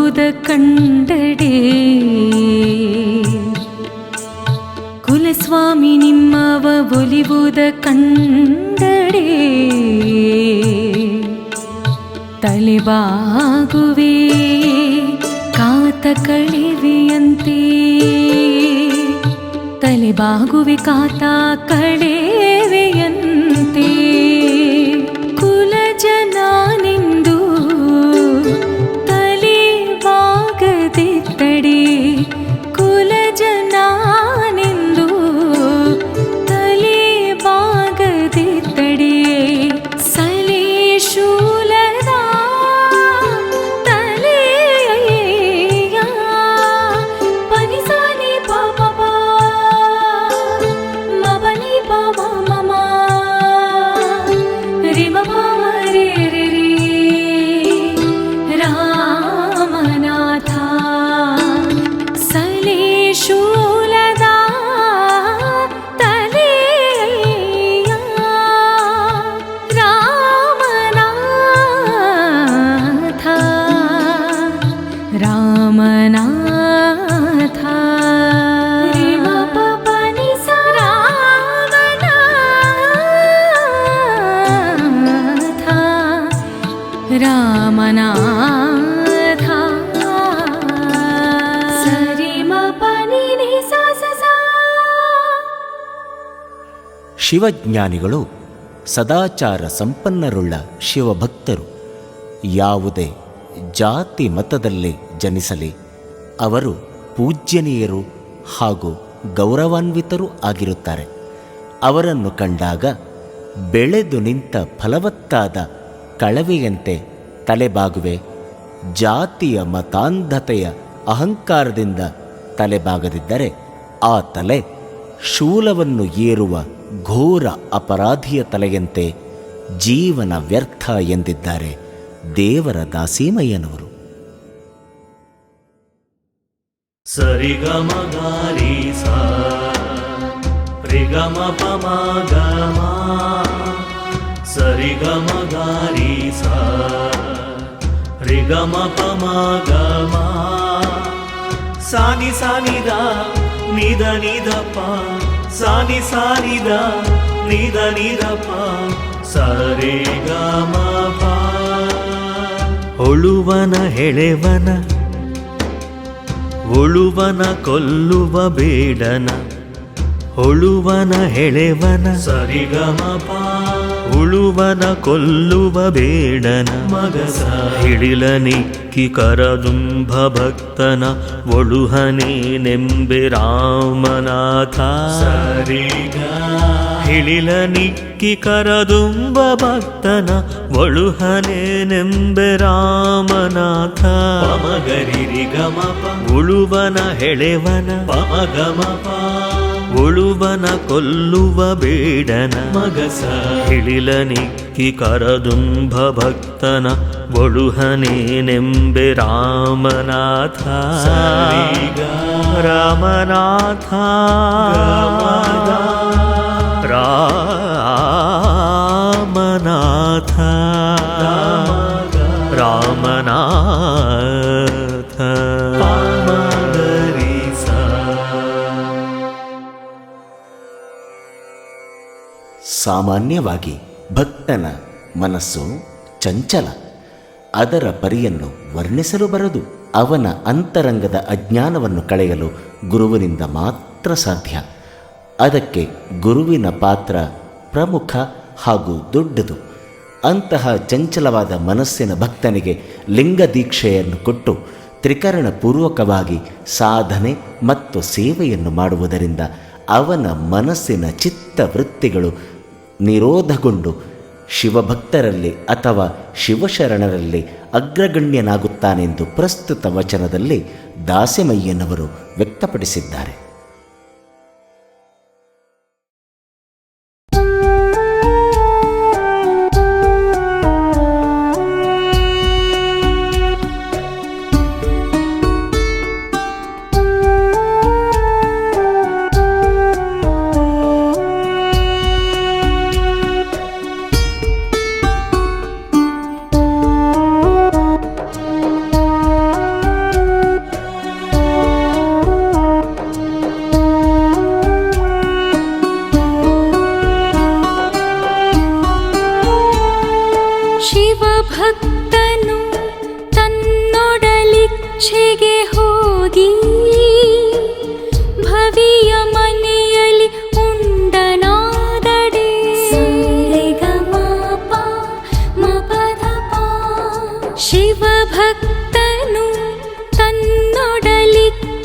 ಒಲಿವುದ ಕಂಡಡೆ ಕುಲಸ್ವಾಮಿ ನಿಮ್ಮವ ಒಲಿವುದ ಕಂಡಡೆ ತಲೆಬಾಗುವೆ ಕಾತ ಕಳೆವೆಯಂತೆ ತಲೆಬಾಗುವೆ ಕಾತ ಕಳೆವೆಯಂತೆ ಕುಲ ಜನಾನೆಂದು ತಲೆಬಾಗದೆ ತಡೆ ಕುಲ ಜನಾನೆಂದು ತಲೆಬಾಗದೆ ತಡೆ ಸಲೆ ಶೂಲದ ತಲೆಯ ಪನಿಸಾನಿ ಪಾಪ ಮಬನಿ ಪಾಮ ಮಮ ರಿಮ ಪಾಮ ರೇ ರೇ ರೇ ರಾಮನಾಥ ಸಲೆ ಶೂಲದ ತಲೆಯ ರಾಮನಾಥ ರಾಮನಾಥ ರಿಮ ಪಪನಿ ಸ ರಾಮನಾಥ ರಾಮನಾಥ ಸರಿ ಮ ಪನಿ ನಿ ಸ ಸ ಸ. ಶಿವಜ್ಞಾನಿಗಳು ಸದಾಚಾರ ಸಂಪನ್ನರುಳ್ಳ ಶಿವಭಕ್ತರು. ಯಾವುದೇ ಜಾತಿ ಮತದಲ್ಲಿ ಜನಿಸಲಿ ಅವರು ಪೂಜ್ಯನೀಯರು ಹಾಗೂ ಗೌರವಾನ್ವಿತರೂ ಆಗಿರುತ್ತಾರೆ. ಅವರನ್ನು ಕಂಡಾಗ ಬೆಳೆದು ನಿಂತ ಫಲವತ್ತಾದ ಕಳವೆಯಂತೆ ತಲೆಬಾಗುವೆ. ಜಾತಿಯ ಮತಾಂಧತೆಯ ಅಹಂಕಾರದಿಂದ ತಲೆಬಾಗದಿದ್ದರೆ ಆ ತಲೆ ಶೂಲವನ್ನು ಏರುವ ಘೋರ ಅಪರಾಧಿಯ ತಲೆಯಂತೆ ಜೀವನ ವ್ಯರ್ಥ ಎಂದಿದ್ದಾರೆ ದೇವರ ದಾಸೀಮಯ್ಯನವರು. ಸರಿಗಮ ಗಾರಿ ಸಾ ರಿಗಮ ಪಮ ಗಮ ಸರಿಗಮ ಗಾರಿ ಸಾ ರಿಗಮ ಪಮ ಗಮ ಸಾನಿ ಸಾನಿದ ನಿದ ನಿದ ಪ ಸಾನಿ ಸಾನಿದ ನಿದ ನಿದ ಪ ಸರಿ ಗಮ ಪ. ಒಳುವನ ಹೆಳೆವನ ಒಳುವನ ಕೊಲ್ಲುವ ಬೇಡನ ಒಳುವನ ಹೆಳೆವನ ಸರಿಗಮ ಪ ಉಳುವನ ಕೊಲ್ಲುವ ಬೇಡನ ಮಗಸ ಹಿಡಿಲ ನಿಕ್ಕಿ ಕರದುಂಬ ಭಕ್ತನ ಒಳುಹನೇ ನೆಂಬೆ ರಾಮನಾಥ ಸರಿಗ ಹಿಳಿಲ ನಿಕ್ಕಿ ಕರದುಂಬ ಭಕ್ತನ ಒಳುಹನೇ ನೆಂಬೆ ರಾಮನಾಥ ಪಮಗರಿ ಗಮ ಪ ಉಳುವನ ಹೆಳೆವನ ಪಮಗಮ ಪ ಒಳುವನ ಕೊಲ್ಲುವ ಬೇಡನ ಮಗಸ ಹಿಳಿಲ ನಿಕ್ಕಿ ಕರದುಂಬ ಭಕ್ತನ ಒಳುಹನೇ ನೆಂಬೆ ರಾಮನಾಥ ರಾಮನಾಥ ರಾಮನಾಥ ರಾಮನಾಥ. ಸಾಮಾನ್ಯವಾಗಿ ಭಕ್ತನ ಮನಸ್ಸು ಚಂಚಲ. ಅದರ ಪರಿಯನ್ನು ವರ್ಣಿಸಲು ಬರದು. ಅವನ ಅಂತರಂಗದ ಅಜ್ಞಾನವನ್ನು ಕಳೆಯಲು ಗುರುವಿನಿಂದ ಮಾತ್ರ ಸಾಧ್ಯ. ಅದಕ್ಕೆ ಗುರುವಿನ ಪಾತ್ರ ಪ್ರಮುಖ ಹಾಗೂ ದೊಡ್ಡದು. ಅಂತಹ ಚಂಚಲವಾದ ಮನಸ್ಸಿನ ಭಕ್ತನಿಗೆ ಲಿಂಗ ದೀಕ್ಷೆಯನ್ನು ಕೊಟ್ಟು ತ್ರಿಕರಣಪೂರ್ವಕವಾಗಿ ಸಾಧನೆ ಮತ್ತು ಸೇವೆಯನ್ನು ಮಾಡುವುದರಿಂದ ಅವನ ಮನಸ್ಸಿನ ಚಿತ್ತವೃತ್ತಿಗಳು ನಿರೋಧಗೊಂಡು ಶಿವಭಕ್ತರಲ್ಲಿ ಅಥವಾ ಶಿವಶರಣರಲ್ಲಿ ಅಗ್ರಗಣ್ಯನಾಗುತ್ತಾನೆಂದು ಪ್ರಸ್ತುತ ವಚನದಲ್ಲಿ ದಾಸೀಮಯ್ಯನವರು ವ್ಯಕ್ತಪಡಿಸಿದ್ದಾರೆ.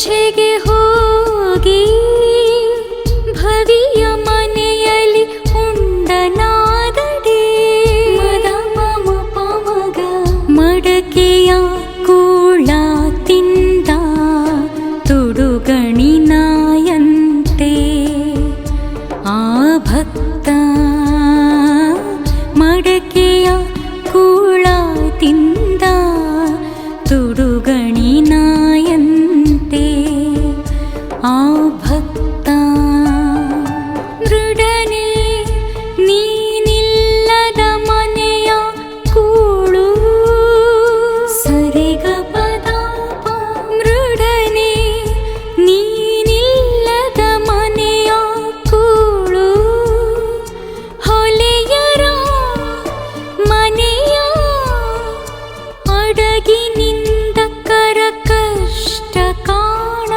ಇಚ್ಛೆಗೆ ಹೋಗಿ ಭವಿಯ ಮನೆಯಲ್ಲಿ ಉಂಡನಾದಡೆ ಮದ ಮಮ ಪಮಗ ಮಡಕೆಯ ಕೂಳ ತಿಂದ ತುಡುಗಣಿನಾಯಂತೆ ಆ ಭಕ್ತ ಮಡಕೆಯ ಕೂಳ ತಿಂದ ತುಡುಗಣಿನಾಯಂತೆ ಆ ಭಕ್ತ ಮೃಡನೆ ನೀನಿಲ್ಲದ ಮನೆಯ ಕೂಳು ಸರಿಗ ಪದ ಮೃಡನೆ ನೀನಿಲ್ಲದ ಮನೆಯ ಕೂಳು ಹೊಲೆಯರ ಮನೆಯ ಅಡಗಿನಿಂದ ಕರ ಕಷ್ಟ ಕಾಣ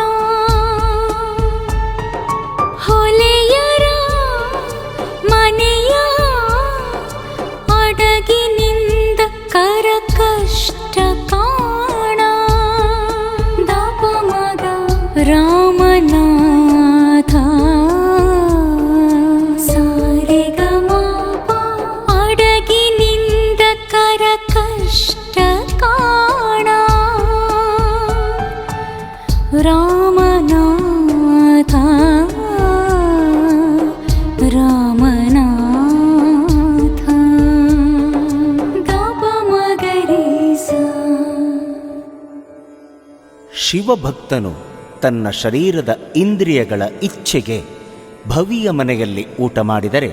ಹೊಲೆಯರ ಮನೆಯ ಅಡಗಿನಿಂದ ಕರ ಕಷ್ಟ ಕಾಣ ದಾಪ ಮಗ ರಾಮನಾಥ ಸಾರೆಗ ಮಾಪ ಅಡಗಿನಿಂದ ಕರ ಕಷ್ಟ ಕಾಣ ರಾಮನಾಥ ರಾಮನಾಥ ದಾಪ ಮಗರೀಸ. ಶಿವಭಕ್ತನು ತನ್ನ ಶರೀರದ ಇಂದ್ರಿಯಗಳ ಇಚ್ಛೆಗೆ ಭವಿಯ ಮನೆಯಲ್ಲಿ ಊಟ ಮಾಡಿದರೆ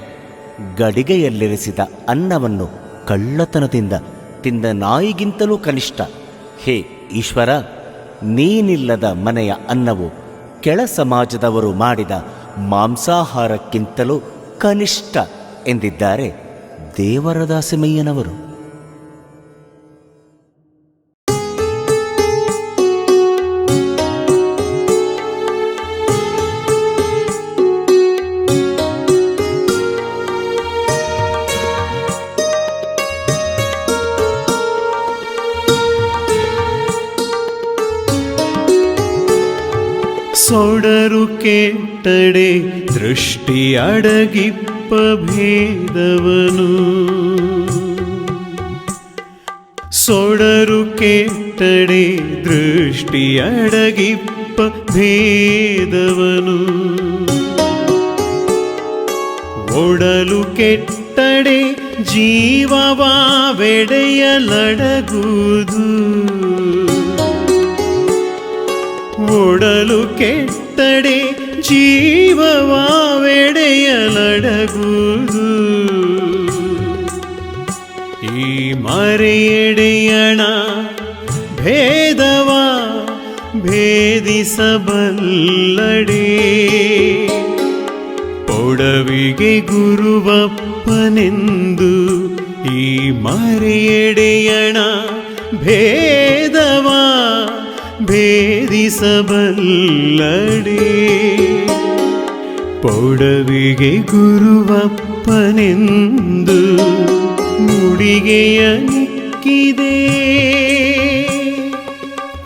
ಗಡಿಗೆಯಲ್ಲಿರಿಸಿದ ಅನ್ನವನ್ನು ಕಳ್ಳತನದಿಂದ ತಿಂದ ನಾಯಿಗಿಂತಲೂ ಕನಿಷ್ಠ. ಹೇ ಈಶ್ವರ, ನೀನಿಲ್ಲದ ಮನೆಯ ಅನ್ನವು ಕೆಳ ಸಮಾಜದವರು ಮಾಡಿದ ಮಾಂಸಾಹಾರಕ್ಕಿಂತಲೂ ಕನಿಷ್ಠ ಎಂದಿದ್ದಾರೆ ದೇವರದಾಸಿಮಯ್ಯನವರು. ಸೊಡರು ಕೆಟ್ಟಡೆ ದೃಷ್ಟಿ ಅಡಗಿಪ್ಪ ಭೇದವನು ಸೊಡರು ಕೆಟ್ಟಡೆ ದೃಷ್ಟಿ ಅಡಗಿಪ್ಪ ಭೇದವನು ಒಡಲು ಕೆಟ್ಟಡೆ ಜೀವವಾವೆಡೆಯಲಡಗುವುದು ಒಡಲು ಕೆಟ್ಟಡೆ ಜೀವವಾವೆಡೆಯಲಡಗುವುದು ಈ ಮರೆಯಡೆಯಣ ಭೇದವ ಭೇದಿಸಬಲ್ಲಡೆ ಪೊಡವಿಗೆ ಗುರುವಪ್ಪನೆಂದು ಈ ಮರೆಯಡೆಯಣ ಭೇದವ ಭೇದಿಸಬಲ್ಲಡೆ ಪೊಡವಿಗೆ ಗುರುವಪ್ಪನೆಂದು ಮುಡಿಗೆಯ ನಿಕ್ಕಿದೆ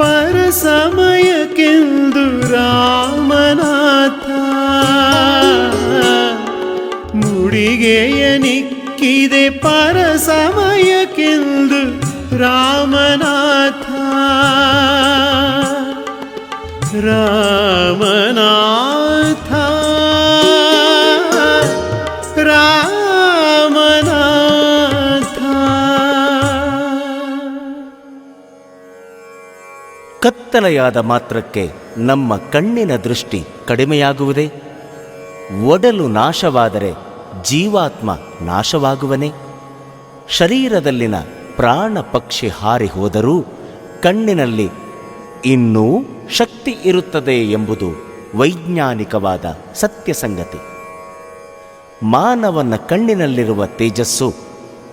ಪರಸಮಯಕ್ಕೆಂದು ರಾಮನಾಥ ಮುಡಿಗೆಯ ನಿಕ್ಕಿದೆ ಪರಸಮಯಕ್ಕೆಂದು ರಾಮನಾಥ ರಾಮನಾಥ ರಾಮನಾಥ. ಕತ್ತಲೆಯಾದ ಮಾತ್ರಕ್ಕೆ ನಮ್ಮ ಕಣ್ಣಿನ ದೃಷ್ಟಿ ಕಡಿಮೆಯಾಗುವುದೇ? ಒಡಲು ನಾಶವಾದರೆ ಜೀವಾತ್ಮ ನಾಶವಾಗುವನೇ? ಶರೀರದಲ್ಲಿನ ಪ್ರಾಣ ಪಕ್ಷಿ ಹಾರಿ ಹೋದರೂ ಕಣ್ಣಿನಲ್ಲಿ ಇನ್ನೂ ಶಕ್ತಿ ಇರುತ್ತದೆ ಎಂಬುದು ವೈಜ್ಞಾನಿಕವಾದ ಸತ್ಯ ಸಂಗತಿ. ಮಾನವನ ಕಣ್ಣಿನಲ್ಲಿರುವ ತೇಜಸ್ಸು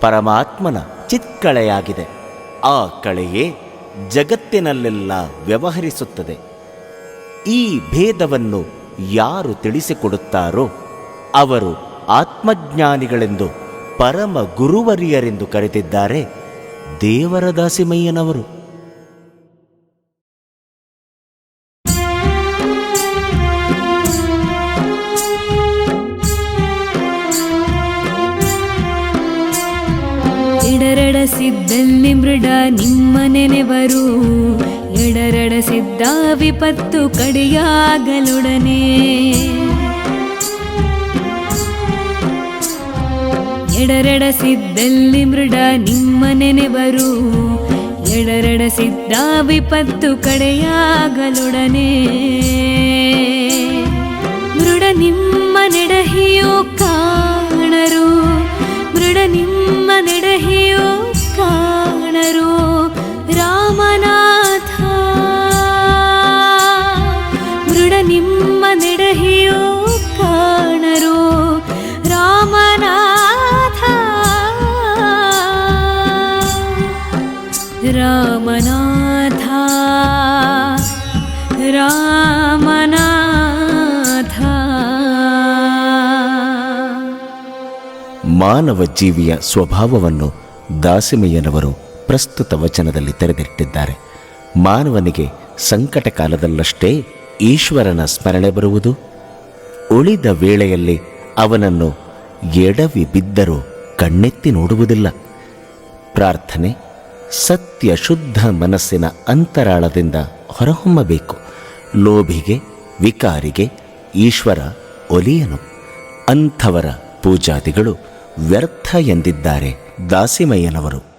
ಪರಮಾತ್ಮನ ಚಿತ್ಕಳೆಯಾಗಿದೆ. ಆ ಕಳೆಯೇ ಜಗತ್ತಿನಲ್ಲೆಲ್ಲ ವ್ಯವಹರಿಸುತ್ತದೆ. ಈ ಭೇದವನ್ನು ಯಾರು ತಿಳಿಸಿಕೊಡುತ್ತಾರೋ ಅವರು ಆತ್ಮಜ್ಞಾನಿಗಳೆಂದು ಪರಮ ಗುರುವರಿಯರೆಂದು ಕರೆದಿದ್ದಾರೆ ದೇವರದಾಸಿಮಯ್ಯನವರು. ಎಡರೆಡಸಿದ್ದಲ್ಲಿ ಮೃಡ ನಿಮ್ಮ ನೆನೆವರು ಎಡರೆಡಸಿದ್ದ ವಿಪತ್ತು ಕಡೆಯಾಗಲೊಡನೆ ಎಡರೆಡಸಿದ್ದಲ್ಲಿ ಮೃಡ ನಿಮ್ಮ ನೆನೆವರು ಎಡರೆಡಸಿದ್ದ ವಿಪತ್ತು ಕಡೆಯಾಗಲೊಡನೆ ಮೃಡ ನಿಮ್ಮ ನೆಡಹಿಯೋ ಕಾಣರು ಮೃಡ ನಿಮ್ಮ ನೆಡಹಿಯೋ ಕಾಣರು ರಾಮನಾಥ ಮೃಡ ನಿಮ್ಮ ನೆಡಹಿಯೋ ಕಾಣರು ರಾಮನಾಥ ರಾಮನಾಥ ರಾಮನಾಥ. ಮಾನವ ಜೀವಿಯ ಸ್ವಭಾವವನ್ನು ದಾಸಿಮಯ್ಯನವರು ಪ್ರಸ್ತುತ ವಚನದಲ್ಲಿ ತೆರೆದಿಟ್ಟಿದ್ದಾರೆ. ಮಾನವನಿಗೆ ಸಂಕಟ ಕಾಲದಲ್ಲಷ್ಟೇ ಈಶ್ವರನ ಸ್ಮರಣೆ ಬರುವುದು. ಉಳಿದ ವೇಳೆಯಲ್ಲಿ ಅವನನ್ನು ಎಡವಿ ಬಿದ್ದರೂ ಕಣ್ಣೆತ್ತಿ ನೋಡುವುದಿಲ್ಲ. ಪ್ರಾರ್ಥನೆ ಸತ್ಯ ಶುದ್ಧ ಮನಸ್ಸಿನ ಅಂತರಾಳದಿಂದ ಹೊರಹೊಮ್ಮಬೇಕು. ಲೋಭಿಗೆ ವಿಕಾರಿಗೆ ಈಶ್ವರ ಒಲಿಯನು. ಅಂಥವರ ಪೂಜಾದಿಗಳು ವ್ಯರ್ಥ ಎಂದಿದ್ದಾರೆ ದಾಸಿಮಯ್ಯನವರು.